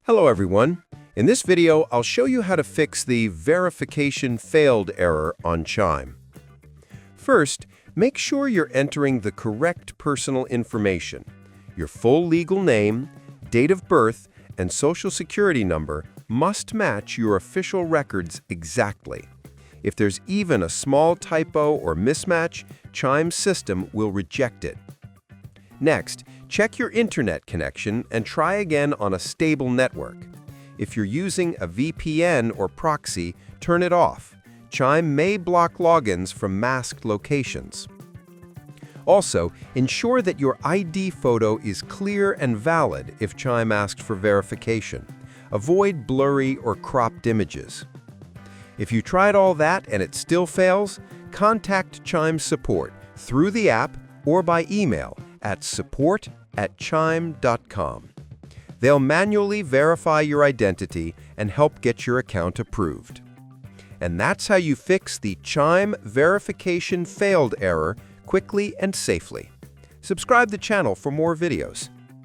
Hello everyone. In this video, I'll show you how to fix the verification failed error on Chime. First, make sure you're entering the correct personal information. Your full legal name, date of birth, and social security number must match your official records exactly. If there's even a small typo or mismatch, Chime's system will reject it. Next, check your internet connection and try again on a stable network. If you're using a VPN or proxy, turn it off. Chime may block logins from masked locations. Also, ensure that your ID photo is clear and valid if Chime asks for verification. Avoid blurry or cropped images. If you tried all that and it still fails, contact Chime support through the app or by email at support@chime.com. They'll manually verify your identity and help get your account approved. And that's how you fix the Chime verification failed error quickly and safely. Subscribe to the channel for more videos.